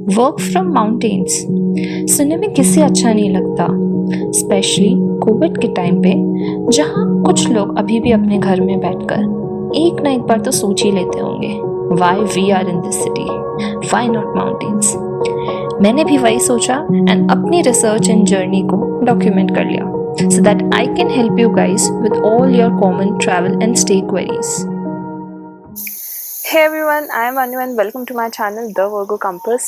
Work from mountains सुनने में किसे अच्छा नहीं लगता, स्पेशली कोविड के टाइम पे जहाँ कुछ लोग अभी भी अपने घर में बैठकर एक ना एक बार तो सोच ही लेते होंगे, why we are in this city, why not mountains. मैंने भी वही सोचा एंड अपनी रिसर्च एंड जर्नी को डॉक्यूमेंट कर लिया so that I can help you guys with all your common travel and stay queries. Hey everyone, I am Anu and welcome to my channel The Virgo Compass.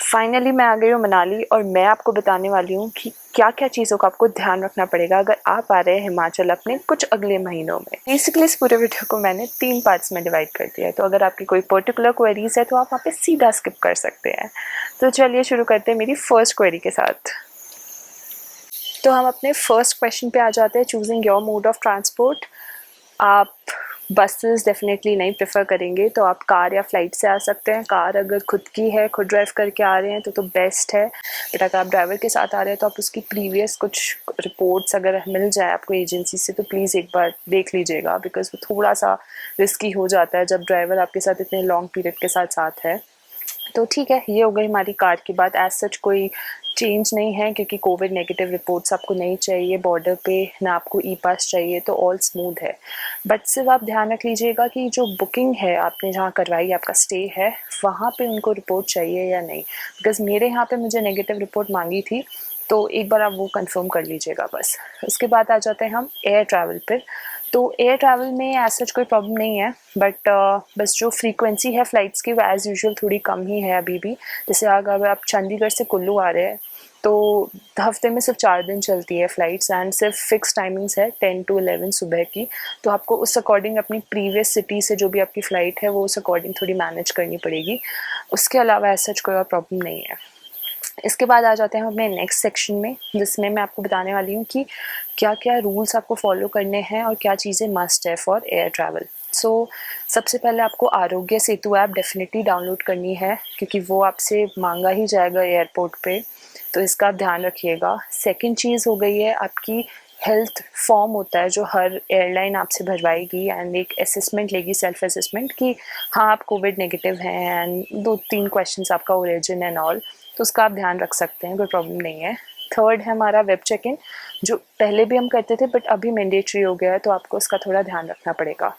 Finally मैं आ गई हूँ मनाली और मैं आपको बताने वाली हूँ कि क्या क्या चीज़ों का आपको ध्यान रखना पड़ेगा अगर आप आ रहे हैं हिमाचल अपने कुछ अगले महीनों में। बेसिकली इस पूरे वीडियो को मैंने 3 पार्ट्स में डिवाइड कर दिया है, तो अगर आपकी कोई पर्टिकुलर क्वेरीज है तो आप वहाँ पे सीधा स्किप कर सकते हैं। तो चलिए शुरू करते हैं मेरी फर्स्ट क्वेरी के साथ। तो हम अपने फर्स्ट क्वेश्चन पे आ जाते हैं, choosing your mode of transport. आप बसेस डेफिनेटली नहीं प्रेफर करेंगे तो आप कार या फ्लाइट से आ सकते हैं। कार अगर खुद की है, खुद ड्राइव करके आ रहे हैं तो बेस्ट है, बट अगर आप ड्राइवर के साथ आ रहे हैं तो आप उसकी प्रीवियस कुछ रिपोर्ट्स अगर मिल जाए आपको एजेंसी से तो प्लीज़ एक बार देख लीजिएगा, बिकॉज वो थोड़ा सा रिस्की हो जाता है जब ड्राइवर आपके साथ इतने लॉन्ग पीरियड के साथ है। तो ठीक है, ये हो गई हमारी कार की बात। एज सच कोई चेंज नहीं है क्योंकि कोविड नेगेटिव रिपोर्ट्स आपको नहीं चाहिए बॉर्डर पे, ना आपको ई पास चाहिए, तो ऑल स्मूथ है। बट सिर्फ आप ध्यान रख लीजिएगा कि जो बुकिंग है आपने जहाँ करवाई, आपका स्टे है, वहाँ पे उनको रिपोर्ट चाहिए या नहीं, बिकॉज मेरे यहाँ पे मुझे नेगेटिव रिपोर्ट मांगी थी, तो एक बार आप वो कंफर्म कर लीजिएगा बस। उसके बाद आ जाते हैं हम एयर ट्रैवल पर। तो एयर ट्रैवल में एज सच कोई प्रॉब्लम नहीं है, बट बस जो फ्रीक्वेंसी है फ़्लाइट्स की वो एज़ यूजुअल थोड़ी कम ही है अभी भी। जैसे अगर आप चंडीगढ़ से कुल्लू आ रहे हैं तो हफ्ते में सिर्फ 4 दिन चलती है फ़्लाइट्स एंड सिर्फ फिक्स टाइमिंग्स है 10 to 11 सुबह की। तो आपको उस अकॉर्डिंग अपनी प्रीवियस सिटी से जो भी आपकी फ़्लाइट है वो उस अकॉर्डिंग थोड़ी मैनेज करनी पड़ेगी। उसके अलावा एज सच कोई और प्रॉब्लम नहीं है। इसके बाद आ जाते हैं अपने नेक्स्ट सेक्शन में, जिसमें मैं आपको बताने वाली हूँ कि क्या क्या रूल्स आपको फॉलो करने हैं और क्या चीज़ें मस्ट है फॉर एयर ट्रैवल। सो सबसे पहले आपको Aarogya Setu app definitely download करनी है क्योंकि वो आपसे मांगा ही जाएगा एयरपोर्ट पे, तो इसका आप ध्यान रखिएगा। सेकंड चीज़ हो गई है आपकी हेल्थ फॉर्म होता है जो हर एयरलाइन आपसे भरवाएगी एंड एक असेसमेंट लेगी, सेल्फ असेसमेंट, कि हाँ आप कोविड नेगेटिव हैं एंड 2-3 क्वेश्चंस आपका ओरिजिन एंड ऑल, तो उसका आप ध्यान रख सकते हैं, कोई प्रॉब्लम नहीं है। थर्ड है हमारा वेब चेक इन, जो पहले भी हम करते थे बट अभी मैंडेटरी हो गया है, तो आपको उसका थोड़ा ध्यान रखना पड़ेगा।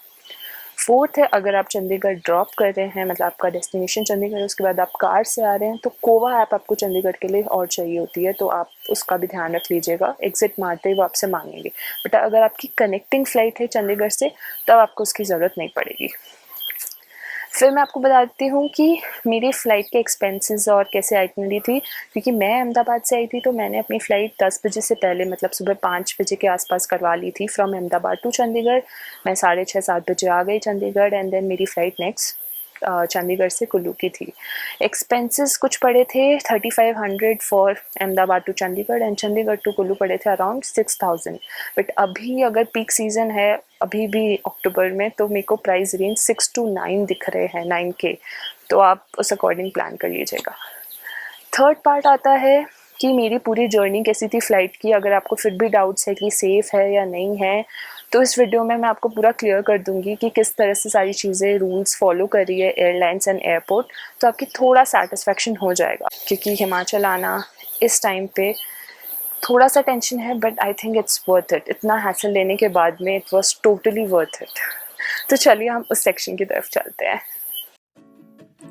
फोर्थ है अगर आप चंडीगढ़ ड्रॉप कर रहे हैं, मतलब आपका डेस्टिनेशन चंडीगढ़ है, उसके बाद आप कार से आ रहे हैं, तो कोवा ऐप आपको चंडीगढ़ के लिए और चाहिए होती है, तो आप उसका भी ध्यान रख लीजिएगा। एग्जिट मारते ही वो आपसे मांगेंगे, बट अगर आपकी कनेक्टिंग फ़्लाइट है चंडीगढ़ से तब आपको उसकी ज़रूरत नहीं पड़ेगी। फिर मैं आपको बता देती हूँ कि मेरी फ़्लाइट के एक्सपेंसेस और कैसे आइटनरी थी, क्योंकि मैं अहमदाबाद से आई थी तो मैंने अपनी फ़्लाइट 10 बजे से पहले, मतलब सुबह 5 बजे के आसपास करवा ली थी फ्रॉम अहमदाबाद टू चंडीगढ़। मैं 6:30-7 बजे आ गई चंडीगढ़ एंड देन मेरी फ़्लाइट नेक्स्ट चंडीगढ़ से कुल्लू की थी। एक्सपेंसेस कुछ पड़े थे 3500 for Ahmedabad to Chandigarh and Chandigarh to Kullu पड़े थे अराउंड 6000। बट अभी अगर पीक सीज़न है अभी भी अक्टूबर में, तो मेरे को प्राइस रेंज 6 to 9 दिख रहे हैं, 9K, तो आप उस अकॉर्डिंग प्लान कर लीजिएगा। थर्ड पार्ट आता है कि मेरी पूरी जर्नी कैसी थी फ़्लाइट की। अगर आपको फिर भी डाउट्स है कि सेफ़ है या नहीं है, तो इस वीडियो में मैं आपको पूरा क्लियर कर दूंगी कि किस तरह से सारी चीज़ें रूल्स फॉलो कर रही है एयरलाइंस एंड एयरपोर्ट, तो आपकी थोड़ा सेटिस्फेक्शन हो जाएगा। क्योंकि हिमाचल आना इस टाइम पे थोड़ा सा टेंशन है, but I think it's worth it. इतना हैसल लेने के बाद में it was totally worth it. तो चलिए हम उस सेक्शन की तरफ चलते हैं।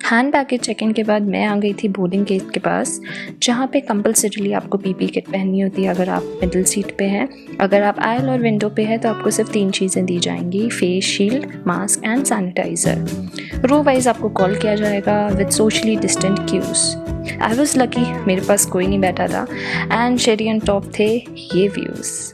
हैंड बैगेज चेक इन के बाद मैं आ गई थी बोर्डिंग गेट के पास, जहाँ पे कंपलसरीली आपको पीपी किट पहननी होती है अगर आप मिडिल सीट पे हैं। अगर आप आयल और विंडो पे हैं तो आपको सिर्फ 3 चीज़ें दी जाएंगी, face shield, mask and sanitiser. Row wise आपको कॉल किया जाएगा with socially distant queues. I was lucky, मेरे पास कोई नहीं बैठा था एंड शेरी ऑन टॉप थे ये व्यूज़।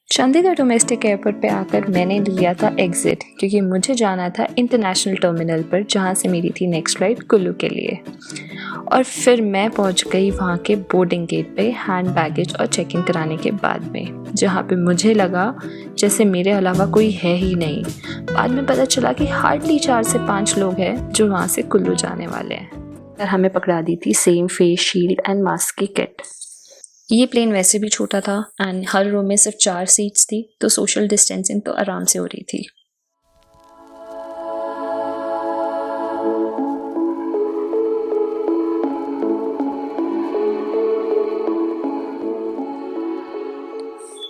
चंडीगढ़ डोमेस्टिक एयरपोर्ट पे आकर मैंने लिया था एग्ज़िट, क्योंकि मुझे जाना था इंटरनेशनल टर्मिनल पर, जहाँ से मेरी थी नेक्स्ट फ़्लाइट कुल्लू के लिए। और फिर मैं पहुँच गई वहाँ के बोर्डिंग गेट पे हैंड बैगेज और चेक इन कराने के बाद में, जहाँ पे मुझे लगा जैसे मेरे अलावा कोई है ही नहीं। बाद में पता चला कि हार्डली 4 से 5 लोग हैं जो वहाँ से कुल्लू जाने वाले हैं। और हमें पकड़ा दी थी same face shield and mask की किट। ये प्लेन वैसे भी छोटा था एंड हर रो में सिर्फ 4 सीट्स थी, तो सोशल डिस्टेंसिंग तो आराम से हो रही थी।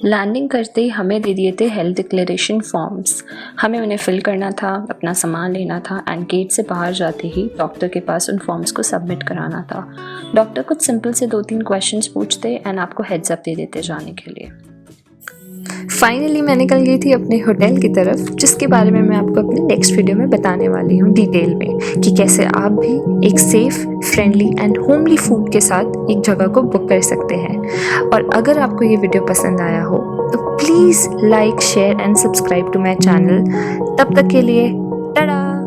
लैंडिंग करते ही हमें दे दिए थे हेल्थ डिक्लेरेशन फॉर्म्स। हमें उन्हें फिल करना था, अपना सामान लेना था एंड गेट से बाहर जाते ही डॉक्टर के पास उन फॉर्म्स को सबमिट कराना था। डॉक्टर कुछ सिंपल से 2-3 क्वेश्चंस पूछते एंड आपको हेड्स अप दे देते जाने के लिए। फाइनली मैं निकल गई थी अपने होटल की तरफ, जिसके बारे में मैं आपको अपने नेक्स्ट वीडियो में बताने वाली हूँ डिटेल में कि कैसे आप भी एक safe, friendly and homely food के साथ एक जगह को बुक कर सकते हैं। और अगर आपको ये वीडियो पसंद आया हो तो please like, share and subscribe to my channel. तब तक के लिए टाटा।